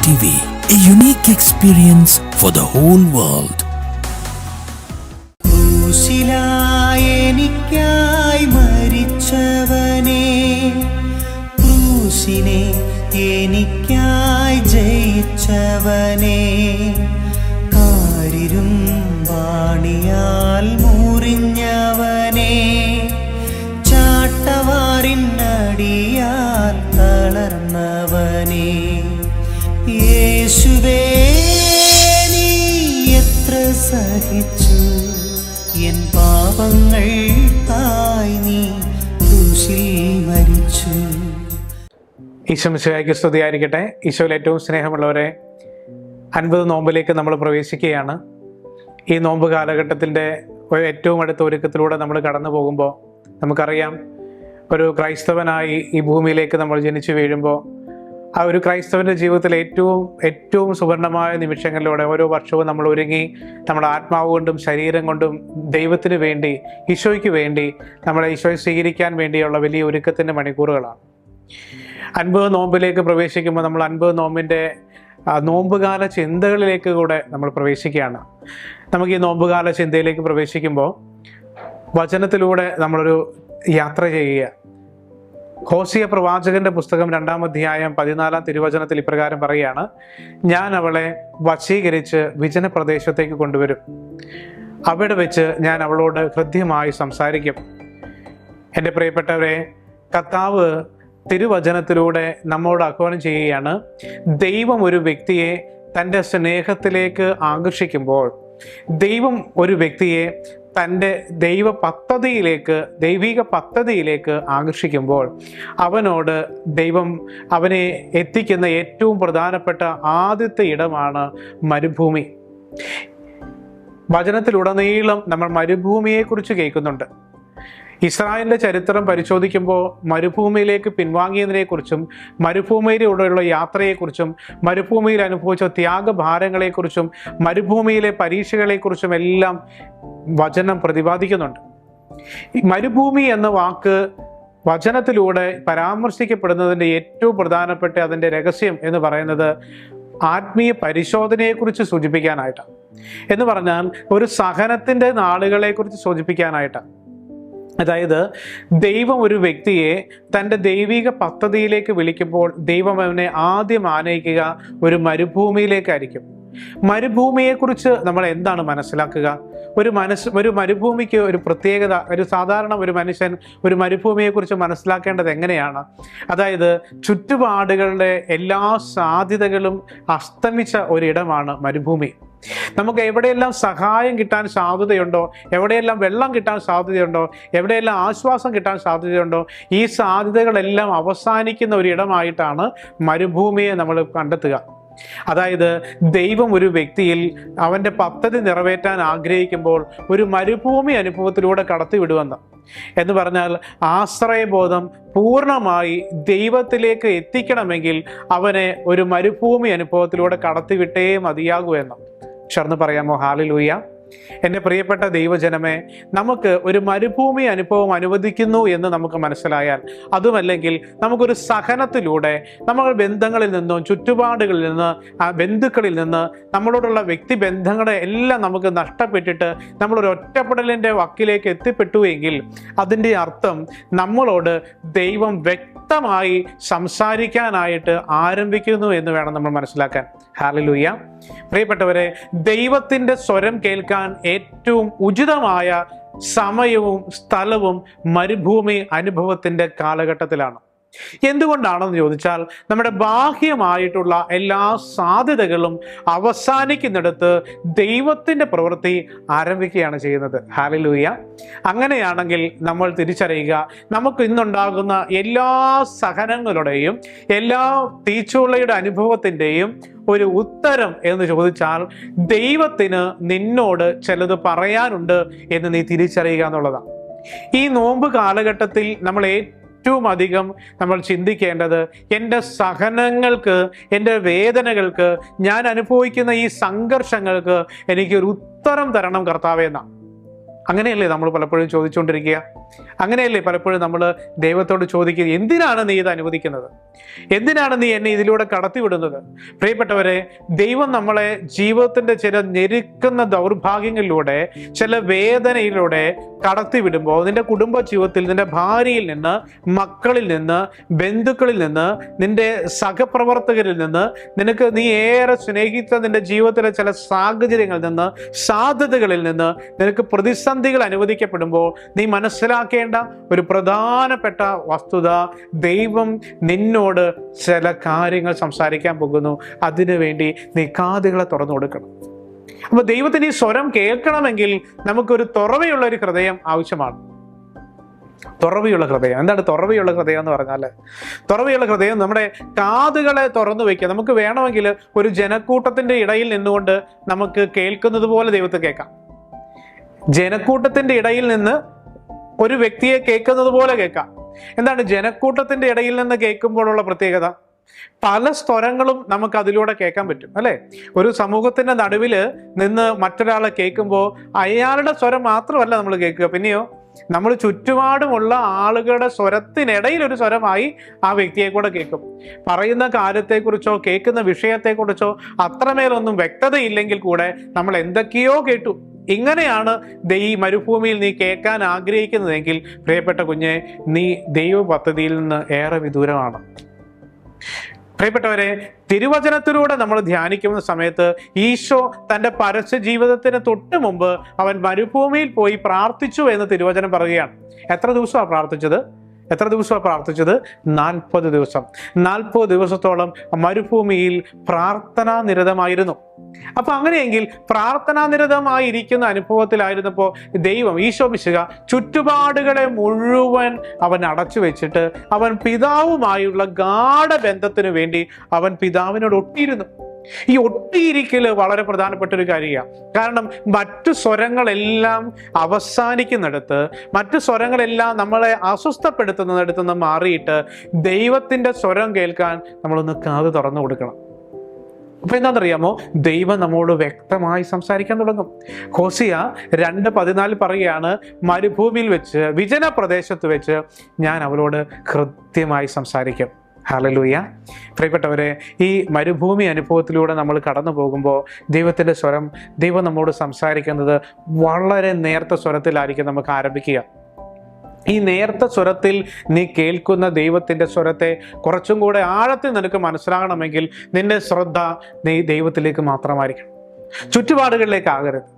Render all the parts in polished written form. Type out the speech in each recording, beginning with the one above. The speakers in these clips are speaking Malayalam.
TV, a unique experience for the whole world. ക്രൂശിലായെനിക്കായി മരിച്ചവനേ, ക്രൂശിനെ എനിക്കായി ജയിച്ചവനേ, കാരിരും വാണിയാൽ മുറിഞ്ഞവനേ, ചാട്ടവാറിനടിയാൽ തളർന്നവനേ, യേശുവേ നീ എത്ര സഹിച്ചു, എൻ പാപങ്ങൾക്കായി നീ ക്രൂശിൽ മരിച്ചു. ഈശോ മിശിഹായ്ക്ക് സ്തുതിയായിരിക്കട്ടെ. ഈശോയിൽ ഏറ്റവും സ്നേഹമുള്ളവരെ, 50 നോമ്പിലേക്ക് നമ്മൾ പ്രവേശിക്കുകയാണ്. ഈ നോമ്പ് കാലഘട്ടത്തിൻ്റെ ഏറ്റവും അടുത്ത ഒരുക്കത്തിലൂടെ നമ്മൾ കടന്നു പോകുമ്പോൾ നമുക്കറിയാം, ഒരു ക്രൈസ്തവനായി ഈ ഭൂമിയിലേക്ക് നമ്മൾ ജനിച്ചു വീഴുമ്പോൾ ആ ഒരു ക്രൈസ്തവൻ്റെ ജീവിതത്തിൽ ഏറ്റവും സുവർണമായ നിമിഷങ്ങളിലൂടെ ഓരോ വർഷവും നമ്മൾ ഒരുങ്ങി നമ്മുടെ ആത്മാവ് കൊണ്ടും ശരീരം കൊണ്ടും ദൈവത്തിന് വേണ്ടി, ഈശോയ്ക്ക് വേണ്ടി, നമ്മളെ ഈശോയെ സ്വീകരിക്കാൻ വേണ്ടിയുള്ള വലിയ ഒരുക്കത്തിൻ്റെ മണിക്കൂറുകളാണ്. 50 നോമ്പിലേക്ക് പ്രവേശിക്കുമ്പോൾ നമ്മൾ 50 നോമ്പിൻ്റെ നോമ്പുകാല ചിന്തകളിലേക്ക് കൂടെ നമ്മൾ പ്രവേശിക്കുകയാണ്. നമുക്ക് ഈ നോമ്പുകാല ചിന്തയിലേക്ക് പ്രവേശിക്കുമ്പോൾ വചനത്തിലൂടെ നമ്മളൊരു യാത്ര ചെയ്യുക. ഹോസിയ പ്രവാചകന്റെ പുസ്തകം 2-ാം അധ്യായം 14-ാം തിരുവചനത്തിൽ ഇപ്രകാരം പറയുകയാണ്: ഞാൻ അവളെ വശീകരിച്ച് വിജന പ്രദേശത്തേക്ക് കൊണ്ടുവരും, അവിടെ വെച്ച് ഞാൻ അവളോട് ഹൃദ്യമായി സംസാരിക്കും. എൻ്റെ പ്രിയപ്പെട്ടവരെ, കർത്താവ് തിരുവചനത്തിലൂടെ നമ്മോട് ആഹ്വാനം ചെയ്യുകയാണ്. ദൈവം ഒരു വ്യക്തിയെ തൻ്റെ സ്നേഹത്തിലേക്ക് ആകർഷിക്കുമ്പോൾ, ദൈവം ഒരു വ്യക്തിയെ തൻ്റെ ദൈവിക പദ്ധതിയിലേക്ക് ആകർഷിക്കുമ്പോൾ അവനോട് ദൈവം അവനെ എത്തിക്കുന്ന ഏറ്റവും പ്രധാനപ്പെട്ട ആദ്യത്തെ ഇടമാണ് മരുഭൂമി. വചനത്തിലുടനീളം നമ്മൾ മരുഭൂമിയെക്കുറിച്ച് കേൾക്കുന്നുണ്ട്. ഇസ്രായേലിൻ്റെ ചരിത്രം പരിശോധിക്കുമ്പോൾ മരുഭൂമിയിലേക്ക് പിൻവാങ്ങിയതിനെക്കുറിച്ചും മരുഭൂമിയിലൂടെയുള്ള യാത്രയെക്കുറിച്ചും മരുഭൂമിയിൽ അനുഭവിച്ച ത്യാഗഭാരങ്ങളെക്കുറിച്ചും മരുഭൂമിയിലെ പരീക്ഷകളെക്കുറിച്ചും എല്ലാം വചനം പ്രതിപാദിക്കുന്നുണ്ട്. ഈ മരുഭൂമി എന്ന വാക്ക് വചനത്തിലൂടെ പരാമർശിക്കപ്പെടുന്നതിൻ്റെ ഏറ്റവും പ്രധാനപ്പെട്ട അതിൻ്റെ രഹസ്യം എന്ന് പറയുന്നത് ആത്മീയ പരിശോധനയെക്കുറിച്ച് സൂചിപ്പിക്കാനായിട്ടാണ്. എന്ന് പറഞ്ഞാൽ ഒരു സഹനത്തിൻ്റെ നാളുകളെക്കുറിച്ച് സൂചിപ്പിക്കാനായിട്ടാണ്. അതായത് ദൈവം ഒരു വ്യക്തിയെ തൻ്റെ ദൈവിക പദ്ധതിയിലേക്ക് വിളിക്കുമ്പോൾ ദൈവം അവനെ ആദ്യം ആനയിക്കുക ഒരു മരുഭൂമിയിലേക്കായിരിക്കും. മരുഭൂമിയെക്കുറിച്ച് നമ്മൾ എന്താണ് മനസ്സിലാക്കുക? ഒരു മരുഭൂമിക്ക് ഒരു പ്രത്യേകത, സാധാരണ ഒരു മനുഷ്യൻ ഒരു മരുഭൂമിയെക്കുറിച്ച് മനസ്സിലാക്കേണ്ടത് എങ്ങനെയാണ്? അതായത് ചുറ്റുപാടുകളുടെ എല്ലാ സാധ്യതകളും അസ്തമിച്ച ഒരിടമാണ് മരുഭൂമി. നമുക്ക് എവിടെയെല്ലാം സഹായം കിട്ടാൻ സാധ്യതയുണ്ടോ, എവിടെയെല്ലാം വെള്ളം കിട്ടാൻ സാധ്യതയുണ്ടോ, എവിടെയെല്ലാം ആശ്വാസം കിട്ടാൻ സാധ്യതയുണ്ടോ, ഈ സാധ്യതകളെല്ലാം അവസാനിക്കുന്ന ഒരിടമായിട്ടാണ് മരുഭൂമിയെ നമ്മൾ കണ്ടെത്തുക. അതായത് ദൈവം ഒരു വ്യക്തിയിൽ അവൻ്റെ പദ്ധതി നിറവേറ്റാൻ ആഗ്രഹിക്കുമ്പോൾ ഒരു മരുഭൂമി അനുഭവത്തിലൂടെ കടത്തിവിടുമെന്ന് എന്ന് പറഞ്ഞാൽ, ആശ്രയബോധം പൂർണ്ണമായി ദൈവത്തിലേക്ക് എത്തിക്കണമെങ്കിൽ അവനെ ഒരു മരുഭൂമി അനുഭവത്തിലൂടെ കടത്തിവിട്ടേ മതിയാകൂ എന്ന് ചേർന്ന് പറയാമോ? ഹല്ലേലൂയ. എൻ്റെ പ്രിയപ്പെട്ട ദൈവജനമേ, നമുക്ക് ഒരു മരുഭൂമി അനുഭവം അനുവദിക്കുന്നു എന്ന് നമുക്ക് മനസ്സിലായാൽ, അതുമല്ലെങ്കിൽ നമുക്കൊരു സഹനത്തിലൂടെ നമ്മൾ ബന്ധങ്ങളിൽ നിന്നും ചുറ്റുപാടുകളിൽ നിന്ന് ബന്ധുക്കളിൽ നിന്ന് നമ്മളോടുള്ള വ്യക്തിബന്ധങ്ങളെ എല്ലാം നമുക്ക് നഷ്ടപ്പെട്ടിട്ട് നമ്മളൊരു ഒറ്റപ്പെടലിൻ്റെ വക്കിലേക്ക് എത്തിപ്പെട്ടു എങ്കിൽ അതിൻ്റെ അർത്ഥം നമ്മളോട് ദൈവം വ്യക്തമായി സംസാരിക്കാനായിട്ട് ആരംഭിക്കുന്നു എന്ന് വേണം നമ്മൾ മനസ്സിലാക്കാൻ. ഹല്ലേലൂയ. പ്രിയപ്പെട്ടവരെ, ദൈവത്തിൻ്റെ സ്വരം കേൾക്കാൻ ഏറ്റവും ഉചിതമായ സമയവും സ്ഥലവും മരുഭൂമി അനുഭവത്തിൻ്റെ കാലഘട്ടത്തിലാണ്. എന്തുകൊണ്ടാണെന്ന് ചോദിച്ചാൽ, നമ്മുടെ ബാഹ്യമായിട്ടുള്ള എല്ലാ സാധ്യതകളും അവസാനിക്കുന്നിടത്ത് ദൈവത്തിൻ്റെ പ്രവൃത്തി ആരംഭിക്കുകയാണ് ചെയ്യുന്നത്. ഹല്ലേലൂയ. അങ്ങനെയാണെങ്കിൽ നമ്മൾ തിരിച്ചറിയുക, നമുക്ക് ഇന്നുണ്ടാകുന്ന എല്ലാ സഹനങ്ങളുടെയും എല്ലാ തീച്ചുളയുടെ അനുഭവത്തിൻ്റെയും ഒരു ഉത്തരം എന്ന് ചോദിച്ചാൽ, ദൈവത്തിന് നിന്നോട് ചിലത് പറയാനുണ്ട് എന്ന് നീ തിരിച്ചറിയുക എന്നുള്ളതാണ്. ഈ നോമ്പ് കാലഘട്ടത്തിൽ നമ്മൾ ഏറ്റവും അധികം നമ്മൾ ചിന്തിക്കേണ്ടത്, എൻ്റെ സഹനങ്ങൾക്ക്, എൻ്റെ വേദനകൾക്ക്, ഞാൻ അനുഭവിക്കുന്ന ഈ സംഘർഷങ്ങൾക്ക് എനിക്കൊരു ഉത്തരം തരണം കർത്താവേ എന്നാണ്. അങ്ങനെയല്ലേ നമ്മൾ പലപ്പോഴും ചോദിച്ചുകൊണ്ടിരിക്കുക? അങ്ങനെയല്ലേ പലപ്പോഴും നമ്മൾ ദൈവത്തോട് ചോദിക്കുക, എന്തിനാണ് നീ ഇത് അനുവദിക്കുന്നത്? എന്തിനാണ് നീ എന്നെ ഇതിലൂടെ കടത്തിവിടുന്നത്? പ്രിയപ്പെട്ടവരെ, ദൈവം നമ്മളെ ജീവിതത്തിൻ്റെ ചില ഞെരുക്കുന്ന ദൗർഭാഗ്യങ്ങളിലൂടെ, ചില വേദനയിലൂടെ കടത്തിവിടുമ്പോൾ നിന്റെ കുടുംബ ജീവിതത്തിൽ, നിന്റെ ഭാര്യയിൽ നിന്ന്, മക്കളിൽ നിന്ന്, ബന്ധുക്കളിൽ നിന്ന്, നിന്റെ സഹപ്രവർത്തകരിൽ നിന്ന്, നീ ഏറെ സ്നേഹിച്ച നിന്റെ ജീവിതത്തിലെ ചില സാഹചര്യങ്ങളിൽ നിന്ന്, സാധ്യതകളിൽ നിന്ന് നിനക്ക് പ്രതിസന്ധികൾ അനുവദിക്കപ്പെടുമ്പോൾ നീ മനസ്സിലാക്കേണ്ട ഒരു പ്രധാനപ്പെട്ട വസ്തുത, ദൈവം നിന്നോട് ചില കാര്യങ്ങൾ സംസാരിക്കാൻ പോകുന്നു. അതിനുവേണ്ടി നീ കാതുകളെ തുറന്നു കൊടുക്കണം. അപ്പൊ ദൈവത്തിന് ഈ സ്വരം കേൾക്കണമെങ്കിൽ നമുക്കൊരു തുറവയുള്ള ഒരു ഹൃദയം ആവശ്യമാണ്. തുറവിയുള്ള ഹൃദയം. എന്താണ് തുറവിയുള്ള ഹൃദയം എന്ന് പറഞ്ഞാൽ? തുറവിയുള്ള ഹൃദയം നമ്മുടെ കാതുകളെ തുറന്നു വയ്ക്കുക. നമുക്ക് വേണമെങ്കിൽ ഒരു ജനക്കൂട്ടത്തിന്റെ ഇടയിൽ നിന്നുകൊണ്ട് നമുക്ക് കേൾക്കുന്നത് പോലെ ദൈവത്തെ കേൾക്കാം. ജനക്കൂട്ടത്തിന്റെ ഇടയിൽ നിന്ന് ഒരു വ്യക്തിയെ കേൾക്കുന്നത് പോലെ കേൾക്കാം. എന്താണ് ജനക്കൂട്ടത്തിന്റെ ഇടയിൽ നിന്ന് കേൾക്കുമ്പോഴുള്ള പ്രത്യേകത? പല സ്വരങ്ങളും നമുക്ക് അതിലൂടെ കേൾക്കാൻ പറ്റും, അല്ലെ? ഒരു സമൂഹത്തിന്റെ നടുവിൽ നിന്ന് മറ്റൊരാളെ കേൾക്കുമ്പോൾ അയാളുടെ സ്വരം മാത്രമല്ല നമ്മൾ കേൾക്കുക, പിന്നെയോ നമ്മൾ ചുറ്റുപാടുമുള്ള ആളുകളുടെ സ്വരത്തിനിടയിൽ ഒരു സ്വരമായി ആ വ്യക്തിയെ കൂടെ കേൾക്കും. പറയുന്ന കാര്യത്തെക്കുറിച്ചോ കേൾക്കുന്ന വിഷയത്തെക്കുറിച്ചോ അത്രമേലൊന്നും വ്യക്തതയില്ലെങ്കിൽ കൂടെ നമ്മൾ എന്തൊക്കെയോ കേട്ടു. ഇങ്ങനെയാണ് ഈ മരുഭൂമിയിൽ നീ കേൾക്കാൻ ആഗ്രഹിക്കുന്നതെങ്കിൽ പ്രിയപ്പെട്ട കുഞ്ഞെ, നീ ദൈവ പദ്ധതിയിൽ നിന്ന് ഏറെ വിദൂരമാണ്. പ്രിയപ്പെട്ടവരെ, തിരുവചനത്തിലൂടെ നമ്മൾ ധ്യാനിക്കുന്ന സമയത്ത് ഈശോ തൻ്റെ പരസ്യ ജീവിതത്തിന് തൊട്ട് മുമ്പ് അവൻ മരുഭൂമിയിൽ പോയി പ്രാർത്ഥിച്ചു എന്ന് തിരുവചനം പറയുകയാണ്. എത്ര ദിവസമാണ് പ്രാർത്ഥിച്ചത്? 40 ദിവസം. 40 ദിവസത്തോളം മരുഭൂമിയിൽ പ്രാർത്ഥനാ നിരതമായിരുന്നു. അപ്പൊ അങ്ങനെയെങ്കിൽ പ്രാർത്ഥനാ നിരതമായിരിക്കുന്ന അനുഭവത്തിലായിരുന്നപ്പോൾ ദൈവം, ഈശോ മിശിഹ, ചുറ്റുപാടുകളെ മുഴുവൻ അവൻ അടച്ചു വെച്ചിട്ട് അവൻ പിതാവുമായുള്ള ഗാഢബന്ധത്തിന് വേണ്ടി അവൻ പിതാവിനോട് ഒട്ടിയിരുന്നു. ഈ ഒട്ടിയിരിക്കല് വളരെ പ്രധാനപ്പെട്ട ഒരു കാര്യമാണ്. കാരണം മറ്റു സ്വരങ്ങളെല്ലാം അവസാനിക്കുന്നിടത്ത്, മറ്റു സ്വരങ്ങളെല്ലാം നമ്മളെ അസ്വസ്ഥപ്പെടുത്തുന്നിടത്ത് നിന്ന് മാറിയിട്ട് ദൈവത്തിൻ്റെ സ്വരം കേൾക്കാൻ നമ്മളൊന്ന് കാത് തുറന്നു കൊടുക്കണം. അപ്പൊ എന്താണെന്നറിയാമോ? ദൈവം നമ്മോട് വ്യക്തമായി സംസാരിക്കാൻ തുടങ്ങും. ഹോസിയ 2:14 പറയുകയാണ്, മരുഭൂമിയിൽ വെച്ച്, വിജന പ്രദേശത്ത് വെച്ച് ഞാൻ അവളോട് കൃത്യമായി സംസാരിക്കും. ഹല്ലേലൂയ. പ്രിയപ്പെട്ടവരെ, ഈ മരുഭൂമി അനുഭവത്തിലൂടെ നമ്മൾ കടന്നു പോകുമ്പോൾ ദൈവത്തിൻ്റെ സ്വരം, ദൈവം നമ്മോട് സംസാരിക്കുന്നത് വളരെ നേർത്ത സ്വരത്തിലായിരിക്കും നമുക്ക് ആരംഭിക്കുക. ഈ നേർത്ത സ്വരത്തിൽ നീ കേൾക്കുന്ന ദൈവത്തിൻ്റെ സ്വരത്തെ കുറച്ചും കൂടെ ആഴത്തിൽ നിനക്ക് മനസ്സിലാകണമെങ്കിൽ നിന്റെ ശ്രദ്ധ നീ ദൈവത്തിലേക്ക് മാത്രമായിരിക്കണം. ചുറ്റുപാടുകളിലേക്കാകരുത്,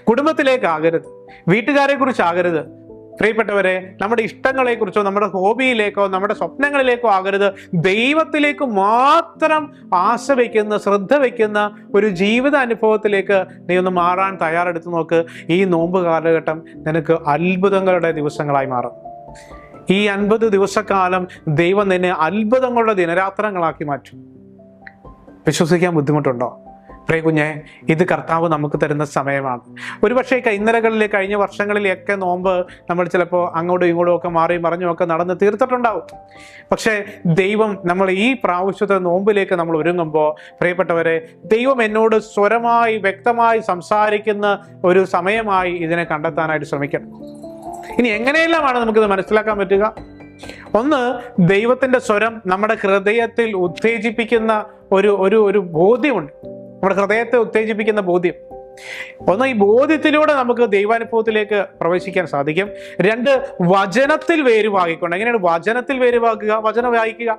കുടുംബത്തിലേക്കാകരുത്, വീട്ടുകാരെ കുറിച്ചാകരുത്. പ്രിയപ്പെട്ടവരെ, നമ്മുടെ ഇഷ്ടങ്ങളെക്കുറിച്ചോ നമ്മുടെ ഹോബിയിലേക്കോ നമ്മുടെ സ്വപ്നങ്ങളിലേക്കോ ആകരുത്. ദൈവത്തിലേക്ക് മാത്രം ആശ വയ്ക്കുന്ന, ശ്രദ്ധ വയ്ക്കുന്ന ഒരു ജീവിത അനുഭവത്തിലേക്ക് നീ ഒന്ന് മാറാൻ തയ്യാറെടുത്ത് നോക്ക്. ഈ നോമ്പ് കാലഘട്ടം നിനക്ക് അത്ഭുതങ്ങളുടെ ദിവസങ്ങളായി മാറും. ഈ 50 ദിവസക്കാലം ദൈവം നിന്നെ അത്ഭുതങ്ങളുടെ ദിനരാത്രങ്ങളാക്കി മാറ്റും. വിശ്വസിക്കാൻ ബുദ്ധിമുട്ടുണ്ടോ? പ്രിയ കുഞ്ഞെ, ഇത് കർത്താവ് നമുക്ക് തരുന്ന സമയമാണ്. ഒരുപക്ഷെ ഇന്നലകളിലെ കഴിഞ്ഞ വർഷങ്ങളിലൊക്കെ നോമ്പ് നമ്മൾ ചിലപ്പോൾ അങ്ങോട്ടും ഇങ്ങോട്ടും ഒക്കെ മാറി മറിഞ്ഞുമൊക്കെ നടന്ന് തീർത്തിട്ടുണ്ടാവും. പക്ഷേ ദൈവം നമ്മൾ ഈ പ്രാവശ്യത്തെ നോമ്പിലേക്ക് നമ്മൾ ഒരുങ്ങുമ്പോൾ, പ്രിയപ്പെട്ടവരെ, ദൈവം എന്നോട് സ്വരമായി വ്യക്തമായി സംസാരിക്കുന്ന ഒരു സമയമായി ഇതിനെ കണ്ടെത്താനായിട്ട് ശ്രമിക്കണം. ഇനി എങ്ങനെയെല്ലാമാണ് നമുക്കിത് മനസ്സിലാക്കാൻ പറ്റുക? ഒന്ന്, ദൈവത്തിൻ്റെ സ്വരം നമ്മുടെ ഹൃദയത്തിൽ ഉത്തേജിപ്പിക്കുന്ന ഒരു ബോധ്യമുണ്ട്. നമ്മുടെ ഹൃദയത്തെ ഉത്തേജിപ്പിക്കുന്ന ബോധ്യം. ഒന്ന്, ഈ ബോധ്യത്തിലൂടെ നമുക്ക് ദൈവാനുഭവത്തിലേക്ക് പ്രവേശിക്കാൻ സാധിക്കും. 2, വചനത്തിൽ വേരുവാക്കിക്കൊണ്ട്. എങ്ങനെയാണ് വചനത്തിൽ വേരുവാക്കുക? വചനം വായിക്കുക,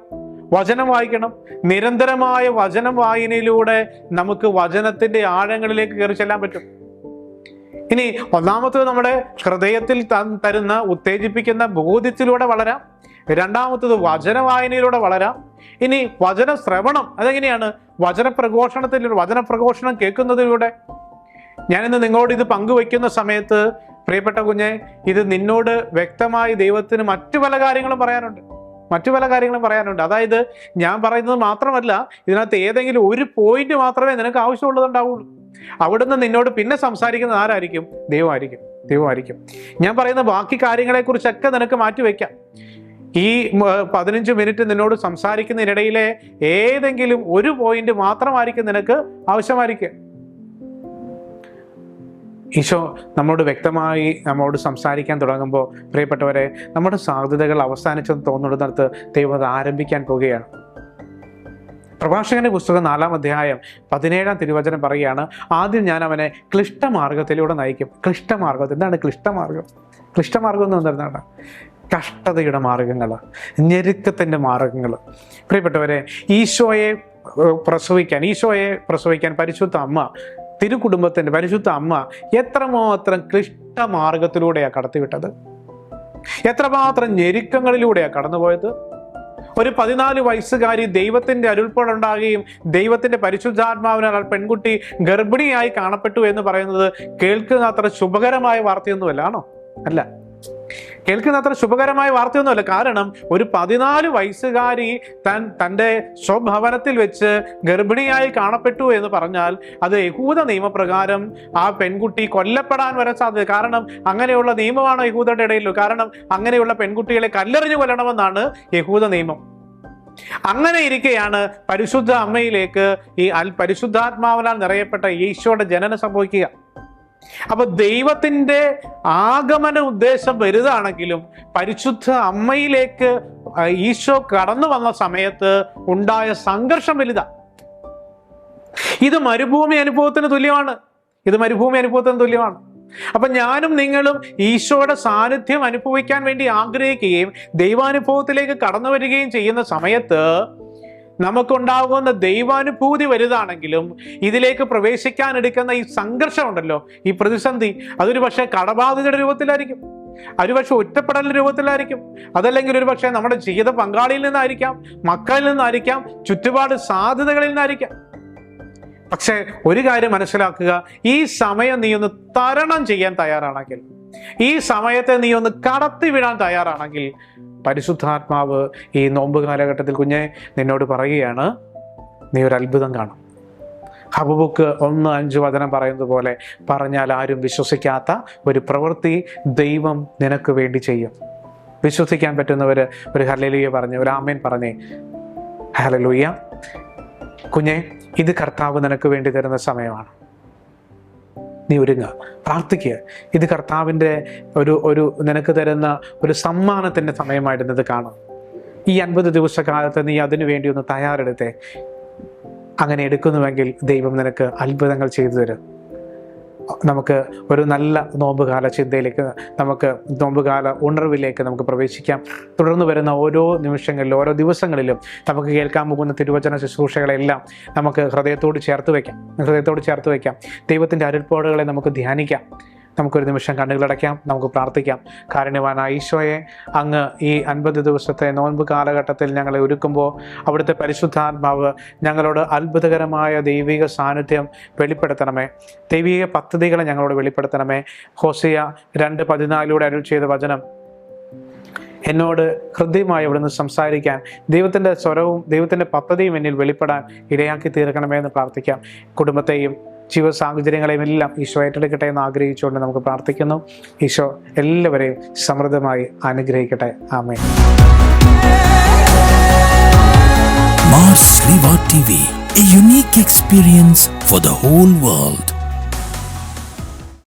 വചനം വായിക്കണം. നിരന്തരമായ വചനം വായനയിലൂടെ നമുക്ക് വചനത്തിന്റെ ആഴങ്ങളിലേക്ക് കയറി ചെല്ലാൻ പറ്റും. ഇനി ഒന്നാമത്തത് നമ്മുടെ ഹൃദയത്തിൽ തരുന്ന ഉത്തേജിപ്പിക്കുന്ന ബോധ്യത്തിലൂടെ വളരാം. രണ്ടാമത്തത് വചന വായനയിലൂടെ വളരാം. ഇനി വചന ശ്രവണം, അതെങ്ങനെയാണ്? വചനപ്രഘോഷണം കേൾക്കുന്നതിലൂടെ. ഞാനിന്ന് നിങ്ങളോട് ഇത് പങ്കുവെക്കുന്ന സമയത്ത് പ്രിയപ്പെട്ട കുഞ്ഞെ, ഇത് നിന്നോട് വ്യക്തമായി ദൈവത്തിന് മറ്റു പല കാര്യങ്ങളും പറയാനുണ്ട്. അതായത് ഞാൻ പറയുന്നത് മാത്രമല്ല, ഇതിനകത്ത് ഏതെങ്കിലും ഒരു പോയിന്റ് മാത്രമേ നിനക്ക് ആവശ്യമുള്ളതുണ്ടാവുള്ളൂ. അവിടുന്ന് നിന്നോട് പിന്നെ സംസാരിക്കുന്നത് ആരായിരിക്കും? ദൈവമായിരിക്കും. ഞാൻ പറയുന്ന ബാക്കി കാര്യങ്ങളെക്കുറിച്ചൊക്കെ നിനക്ക് മാറ്റിവെക്കാം. ഈ 15 മിനിറ്റ് നിന്നോട് സംസാരിക്കുന്നതിനിടയിലെ ഏതെങ്കിലും ഒരു പോയിന്റ് മാത്രമായിരിക്കും നിനക്ക് ആവശ്യമായിരിക്കുക. ഈശോ നമ്മോട് വ്യക്തമായി നമ്മോട് സംസാരിക്കാൻ തുടങ്ങുമ്പോൾ പ്രിയപ്പെട്ടവരെ, നമ്മുടെ സാധ്യതകൾ അവസാനിച്ചെന്ന് തോന്നുന്നിടത്ത് ദൈവം അത് ആരംഭിക്കാൻ പോവുകയാണ്. പ്രഭാഷകന്റെ പുസ്തകം 4-ാം അധ്യായം 17-ാം തിരുവചനം പറയുകയാണ്, ആദ്യം ഞാൻ അവനെ ക്ലിഷ്ടമാർഗത്തിലൂടെ നയിക്കും. ക്ലിഷ്ടമാർഗം എന്താണ്? ക്ലിഷ്ടമാർഗം എന്ന് പറഞ്ഞാൽ കഷ്ടതയുടെ മാർഗങ്ങൾ, ഞെരുക്കത്തിൻ്റെ മാർഗങ്ങൾ. പ്രിയപ്പെട്ടവരെ, ഈശോയെ പ്രസവിക്കാൻ പരിശുദ്ധ അമ്മ, തിരുകുടുംബത്തിൻ്റെ പരിശുദ്ധ അമ്മ എത്രമാത്രം ക്ലിഷ്ടമാർഗത്തിലൂടെയാണ് കടത്തിവിട്ടത്, എത്രമാത്രം ഞെരുക്കങ്ങളിലൂടെയാണ് കടന്നുപോയത്. ഒരു 14 വയസ്സുകാരി ദൈവത്തിൻ്റെ അരുൾപ്പാടുണ്ടാകുകയും ദൈവത്തിൻ്റെ പരിശുദ്ധാത്മാവിനാൽ പെൺകുട്ടി ഗർഭിണിയായി കാണപ്പെട്ടു എന്ന് പറയുന്നത് കേൾക്കുന്ന അത്ര ശുഭകരമായ വാർത്തയൊന്നുമല്ല, ആണോ? അല്ല, കേൾക്കുന്ന അത്ര ശുഭകരമായ വാർത്തയൊന്നുമല്ല. കാരണം ഒരു 14 വയസ്സുകാരി തൻ്റെ സ്വഭവനത്തിൽ വെച്ച് ഗർഭിണിയായി കാണപ്പെട്ടു എന്ന് പറഞ്ഞാൽ അത് യഹൂദ നിയമപ്രകാരം ആ പെൺകുട്ടി കൊല്ലപ്പെടാൻ വരെ സാധ്യത. കാരണം അങ്ങനെയുള്ള നിയമമാണ് യഹൂദരുടെ ഇടയിലോ. കാരണം അങ്ങനെയുള്ള പെൺകുട്ടികളെ കല്ലെറിഞ്ഞു കൊല്ലണമെന്നാണ് യഹൂദ നിയമം. അങ്ങനെ ഇരിക്കെയാണ് പരിശുദ്ധ അമ്മയിലേക്ക് ഈ പരിശുദ്ധാത്മാവിനാൽ നിറയപ്പെട്ട ഈശോയുടെ ജനനം സംഭവിക്കുക. അപ്പൊ ദൈവത്തിന്റെ ആഗമന ഉദ്ദേശം വലുതാണെങ്കിലും പരിശുദ്ധ അമ്മയിലേക്ക് ഈശോ കടന്നു വന്ന സമയത്ത് ഉണ്ടായ സംഘർഷം വലുതാ. ഇത് മരുഭൂമി അനുഭവത്തിന് തുല്യമാണ്. അപ്പൊ ഞാനും നിങ്ങളും ഈശോയുടെ സാന്നിധ്യം അനുഭവിക്കാൻ വേണ്ടി ആഗ്രഹിക്കുകയും ദൈവാനുഭവത്തിലേക്ക് കടന്നു വരികയും ചെയ്യുന്ന സമയത്ത് നമുക്കുണ്ടാകുന്ന ദൈവാനുഭൂതി വലുതാണെങ്കിലും ഇതിലേക്ക് പ്രവേശിക്കാൻ എടുക്കുന്ന ഈ സംഘർഷം ഉണ്ടല്ലോ, ഈ പ്രതിസന്ധി, അതൊരു പക്ഷേ കടബാധിതയുടെ രൂപത്തിലായിരിക്കും, ഒരുപക്ഷെ ഒറ്റപ്പെടലിന്റെ രൂപത്തിലായിരിക്കും, അതല്ലെങ്കിൽ ഒരു പക്ഷേ നമ്മുടെ ജീവിത പങ്കാളിയിൽ നിന്നായിരിക്കാം, മക്കളിൽ നിന്നായിരിക്കാം, ചുറ്റുപാട് സാധ്യതകളിൽ നിന്നായിരിക്കാം. പക്ഷെ ഒരു കാര്യം മനസ്സിലാക്കുക, ഈ സമയം നീ ഒന്ന് തരണം ചെയ്യാൻ തയ്യാറാണെങ്കിൽ, ഈ സമയത്തെ നീ ഒന്ന് കടത്തിവിടാൻ തയ്യാറാണെങ്കിൽ പരിശുദ്ധാത്മാവ് ഈ നോമ്പ് കാലഘട്ടത്തിൽ കുഞ്ഞെ നിന്നോട് പറയുകയാണ്, നീ ഒരു അത്ഭുതം കാണും. ഹബക്കൂക്ക് 1:5 വചനം പറയുന്നത് പോലെ പറഞ്ഞാൽ ആരും വിശ്വസിക്കാത്ത ഒരു പ്രവൃത്തി ദൈവം നിനക്ക് വേണ്ടി ചെയ്യും. വിശ്വസിക്കാൻ പറ്റുന്നവര് ഒരു ഹല്ലേലൂയ പറഞ്ഞ്, ഒരു ആമേൻ പറഞ്ഞേ. ഹല്ലേലൂയ. കുഞ്ഞെ, ഇത് കർത്താവ് നിനക്ക് വേണ്ടി തരുന്ന സമയമാണ്. നീ ഒരുങ്ങുക, പ്രാർത്ഥിക്കുക. ഇത് കർത്താവിൻ്റെ ഒരു നിനക്ക് തരുന്ന ഒരു സമ്മാനത്തിൻ്റെ സമയമായിട്ട് ഇത് കാണും. ഈ 50 ദിവസക്കാലത്ത് നീ അതിനു വേണ്ടി ഒന്ന് തയ്യാറെടുത്തേ. അങ്ങനെ എടുക്കുന്നുവെങ്കിൽ ദൈവം നിനക്ക് അത്ഭുതങ്ങൾ ചെയ്തു തരും. നമുക്ക് ഒരു നല്ല നോമ്പുകാല ചിന്തയിലേക്ക്, നമുക്ക് നോമ്പുകാല ഉണർവിലേക്ക് നമുക്ക് പ്രവേശിക്കാം. തുടർന്ന് വരുന്ന ഓരോ നിമിഷങ്ങളിലും ഓരോ ദിവസങ്ങളിലും നമുക്ക് കേൾക്കാൻ പോകുന്ന തിരുവചന ശുശ്രൂഷകളെല്ലാം നമുക്ക് ഹൃദയത്തോട് ചേർത്ത് വയ്ക്കാം. ദൈവത്തിൻ്റെ അരുൾപ്പാടുകളെ നമുക്ക് ധ്യാനിക്കാം. നമുക്കൊരു നിമിഷം കണ്ണുകളടയ്ക്കാം, നമുക്ക് പ്രാർത്ഥിക്കാം. കാരുണ്യവാനായ ഈശോയെ, അങ്ങ് ഈ 50 ദിവസത്തെ നോൻപ് കാലഘട്ടത്തിൽ ഞങ്ങളെ ഒരുക്കുമ്പോൾ അവിടുത്തെ പരിശുദ്ധാത്മാവ് ഞങ്ങളോട് അത്ഭുതകരമായ ദൈവിക സാന്നിധ്യം വെളിപ്പെടുത്തണമേ. ദൈവിക പദ്ധതികളെ ഞങ്ങളോട് വെളിപ്പെടുത്തണമേ. ഹോസിയ 2:14 അരുൾ ചെയ്ത വചനം എന്നോട് ഹൃദ്യമായി അവിടുന്ന് സംസാരിക്കാൻ, ദൈവത്തിൻ്റെ സ്വരവും ദൈവത്തിൻ്റെ പദ്ധതിയും എന്നിൽ വെളിപ്പെടാൻ ഇടയാക്കി തീർക്കണമേ എന്ന് പ്രാർത്ഥിക്കാം. കുടുംബത്തെയും ജീവ സാഹചര്യങ്ങളെയും എല്ലാം ഈശോ ഏറ്റെടുക്കട്ടെ എന്ന് ആഗ്രഹിച്ചുകൊണ്ട് നമുക്ക് പ്രാർത്ഥിക്കുന്നു. ഈശോ എല്ലാവരെയും സമൃദ്ധമായി അനുഗ്രഹിക്കട്ടെ. ആമേൻ. Mars Riva TV, a unique experience for the whole world.